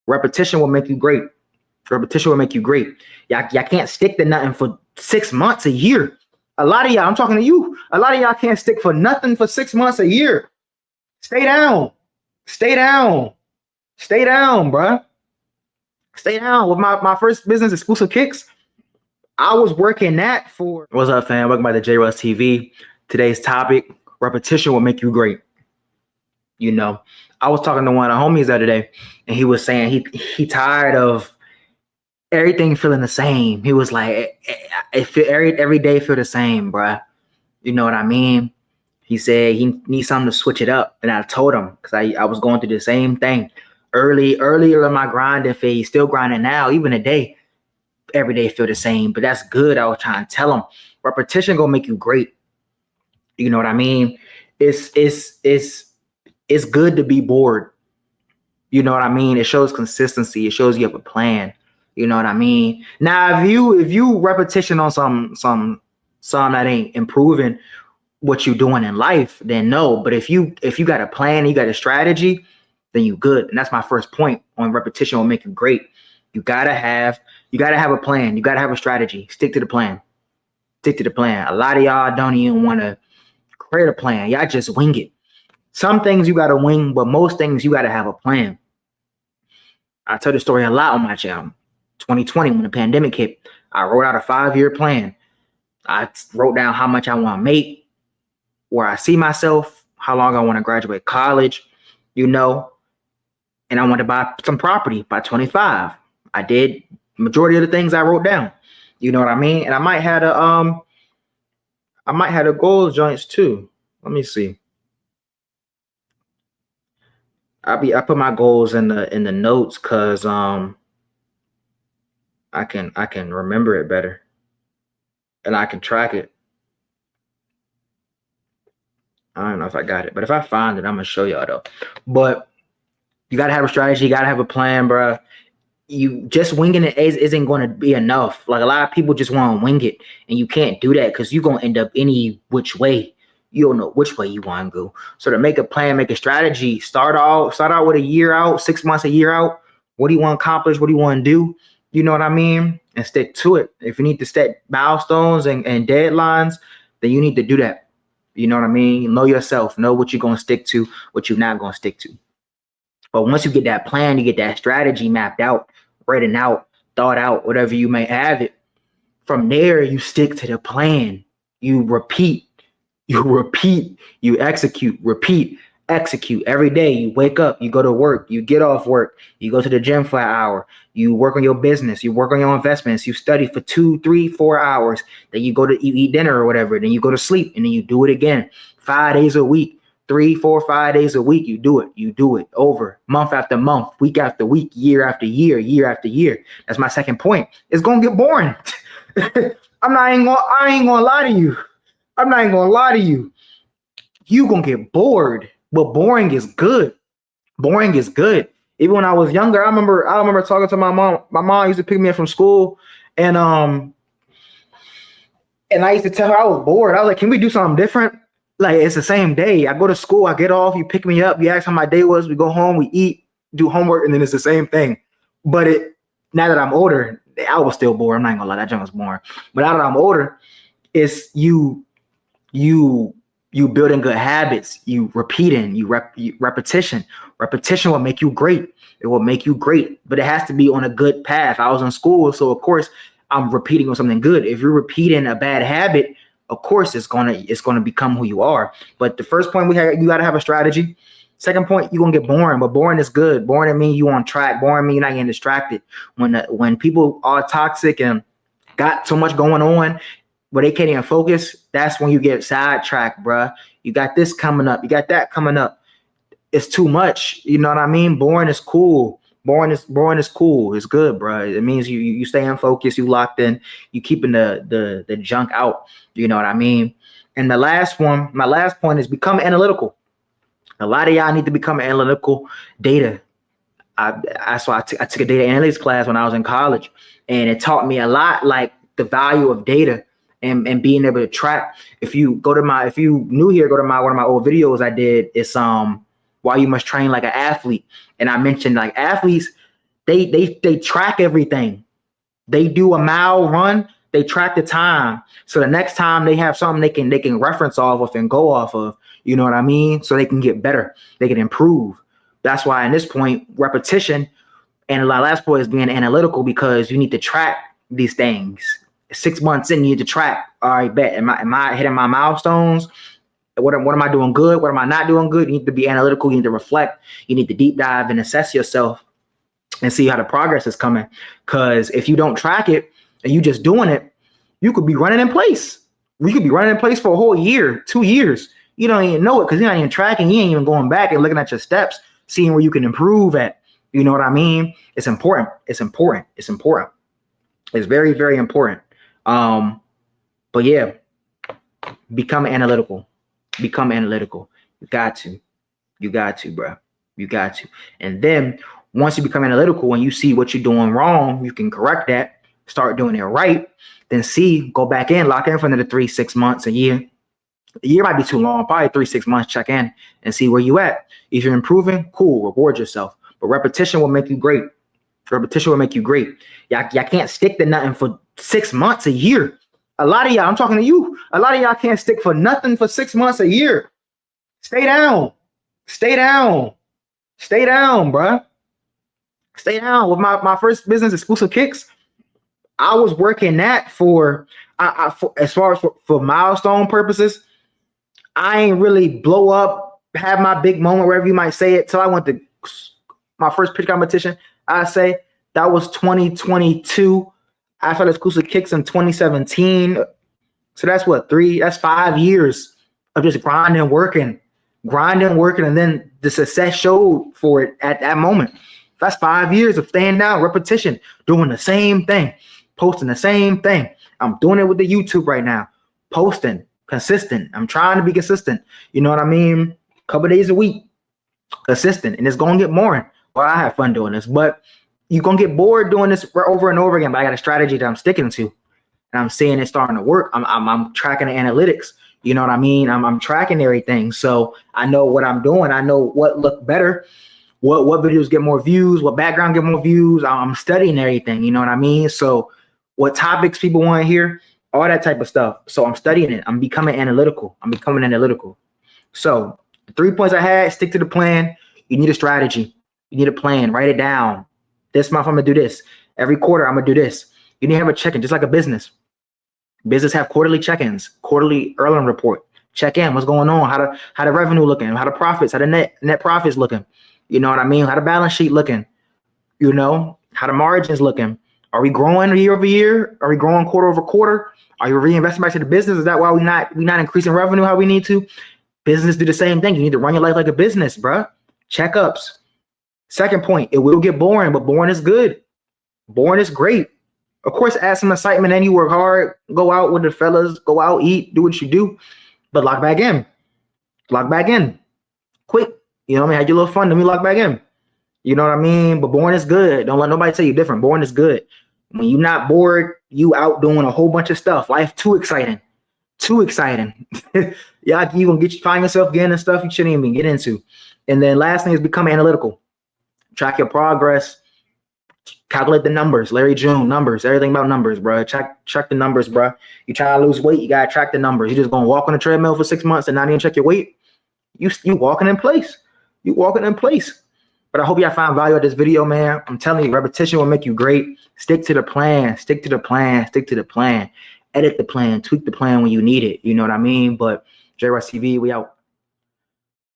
Repetition will make you great. Repetition will make you great. Y'all can't stick to nothing for 6 months, a year. A lot of y'all, I'm talking to you, a lot of y'all can't stick for nothing for 6 months, a year. Stay down. Stay down. Stay down, bruh. Stay down. With my first business, Exclusiveekicks, I was working that for... What's up, fam? Welcome back to J Russ TV. Today's topic, repetition will make you great. You know, I was talking to one of the homies the other day, and he was saying he tired of everything feeling the same. He was like, every day feel the same, bruh. You know what I mean? He said he needs something to switch it up. And I told him, because I was going through the same thing. Earlier in my grinding phase, still grinding now, even today, every day feel the same. But that's good. I was trying to tell him, repetition gonna make you great. You know what I mean? It's good to be bored. You know what I mean? It shows consistency. It shows you have a plan. You know what I mean? Now, if you repetition on some that ain't improving what you're doing in life, then no. But if you got a plan, you got a strategy, then you good. And that's my first point on repetition will make you great. You gotta have a plan. You gotta have a strategy. Stick to the plan. Stick to the plan. A lot of y'all don't even want to create a plan. Y'all just wing it. Some things you gotta wing, but most things you gotta have a plan. I tell the story a lot on my channel. 2020, when the pandemic hit, I wrote out a 5-year plan. I wrote down how much I want to make, where I see myself, how long I want to graduate college, you know, and I want to buy some property by 25. I did majority of the things I wrote down. You know what I mean? And I might have a goal joints too. Let me see. I put my goals in the notes because I can remember it better and I can track it. I don't know if I got it, but if I find it, I'm gonna show y'all though. But you gotta have a strategy, you gotta have a plan, bro. You just winging it isn't gonna be enough. Like a lot of people just want to wing it, and you can't do that because you're gonna end up any which way. You don't know which way you want to go. So to make a plan, make a strategy, start out with a year out, 6 months, a year out. What do you want to accomplish? What do you want to do? You know what I mean? And stick to it. If you need to set milestones and deadlines, then you need to do that. You know what I mean? Know yourself. Know what you're going to stick to, what you're not going to stick to. But once you get that plan, you get that strategy mapped out, written out, thought out, whatever you may have it. From there, you stick to the plan. You repeat, you execute, repeat, execute. Every day you wake up, you go to work, you get off work, you go to the gym for an hour, you work on your business, you work on your investments, you study for 2, 3, 4 hours, then you go to eat dinner or whatever, then you go to sleep, and then you do it again 5 days a week. 3, 4, 5 days a week, you do it over month after month, week after week, year after year, year after year. That's my second point. It's gonna get boring. I ain't gonna lie to you. I'm not even gonna lie to you. You gonna get bored, but boring is good. Boring is good. Even when I was younger, I remember talking to my mom. My mom used to pick me up from school, and I used to tell her I was bored. I was like, "Can we do something different?" Like, it's the same day. I go to school, I get off, you pick me up, you ask how my day was, we go home, we eat, do homework, and then it's the same thing. But now that I'm older, I was still bored. I'm not gonna lie, that junk was boring. But now that I'm older, it's you building good habits, you repeating, repetition. Repetition will make you great. It will make you great, but it has to be on a good path. I was in school, so of course I'm repeating on something good. If you're repeating a bad habit, of course it's gonna become who you are. But the first point you gotta have a strategy. Second point, you're gonna get boring, but boring is good. Boring doesn't mean you on track. Boring mean you're not getting distracted. When people are toxic and got so much going on where they can't even focus, that's when you get sidetracked, bruh. You got this coming up, you got that coming up. It's too much. You know what I mean? Boring is cool. Boring is cool. It's good, bro. It means you stay in focus, you locked in, you keeping the junk out. You know what I mean? And my last point is become analytical. A lot of y'all need to become analytical data. I took a data analytics class when I was in college, and it taught me a lot, like the value of data and being able to track. If you new here, go to one of my old videos I did. It's why you must train like an athlete. And I mentioned like athletes, They track everything. They do a mile run, they track the time. So the next time they have something they can reference off of and go off of, you know what I mean? So they can get better, they can improve. That's why in this point, repetition and the last point is being analytical, because you need to track these things. 6 months in, you need to track. All right, bet. Am I hitting my milestones? What am I doing good? What am I not doing good? You need to be analytical. You need to reflect. You need to deep dive and assess yourself and see how the progress is coming. Because if you don't track it and you just doing it, you could be running in place. We could be running in place for a whole year, 2 years. You don't even know it because you're not even tracking. You ain't even going back and looking at your steps, seeing where you can improve at. You know what I mean? It's important. It's important. It's important. It's very, very important. But yeah, become analytical. Become analytical. You got to. You got to, bro. You got to. And then once you become analytical and you see what you're doing wrong, you can correct that, start doing it right, then go back in, lock in for another 3, 6 months, a year. A year might be too long, probably 3, 6 months, check in and see where you at. If you're improving, cool, reward yourself. But repetition will make you great. Repetition will make you great. Y'all can't stick to nothing for 6 months, a year. A lot of y'all, I'm talking to you, a lot of y'all can't stick for nothing for 6 months, a year. Stay down. Stay down. Stay down, bruh. Stay down. With my first business, Exclusiveekicks, I was working that for as far as for milestone purposes. I ain't really blow up, have my big moment, wherever you might say it, till I went to my first pitch competition. I say that was 2022. I started Exclusiveekicks in 2017. So that's what, 5 years of just grinding, working, and then the success showed for it at that moment. That's 5 years of staying down, repetition, doing the same thing, posting the same thing. I'm doing it with the YouTube right now, posting, consistent. I'm trying to be consistent. You know what I mean? A couple days a week, consistent, and it's gonna get boring. Well, I have fun doing this, but you're gonna get bored doing this over and over again. But I got a strategy that I'm sticking to, and I'm seeing it starting to work. I'm tracking the analytics. You know what I mean? I'm tracking everything, so I know what I'm doing. I know what look better, what videos get more views, what background get more views. I'm studying everything. You know what I mean? So what topics people want to hear, all that type of stuff. So I'm studying it. I'm becoming analytical. So the 3 points I had: stick to the plan. You need a strategy. You need a plan. Write it down. This month I'm gonna do this. Every quarter I'm gonna do this. You need to have a check-in, just like a business. Business have quarterly check-ins, quarterly earnings report. Check in. What's going on? How the revenue looking? How the profits? How the net profits looking? You know what I mean? How the balance sheet looking? You know, how the margins looking? Are we growing year over year? Are we growing quarter over quarter? Are you reinvesting back to the business? Is that why we not increasing revenue how we need to? Business do the same thing. You need to run your life like a business, bruh. Checkups. Second point, it will get boring, but boring is good. Boring is great. Of course, add some excitement and you work hard. Go out with the fellas. Go out, eat, do what you do. But lock back in. Lock back in. Quick. You know what I mean? Have your little fun. Let me lock back in. You know what I mean? But boring is good. Don't let nobody tell you different. Boring is good. When you're not bored, you out doing a whole bunch of stuff. Life too exciting. Too exciting. Yeah, you gonna find yourself getting into stuff you shouldn't even get into. And then last thing is become analytical. Track your progress. Calculate the numbers. Larry June, numbers. Everything about numbers, bro. Check the numbers, bro. You try to lose weight, you gotta track the numbers. You just gonna walk on the treadmill for 6 months and not even check your weight? You walking in place. You walking in place. But I hope y'all found value at this video, man. I'm telling you, repetition will make you great. Stick to the plan. Stick to the plan. Stick to the plan. Edit the plan. Tweak the plan when you need it. You know what I mean? But JRuss TV, we out.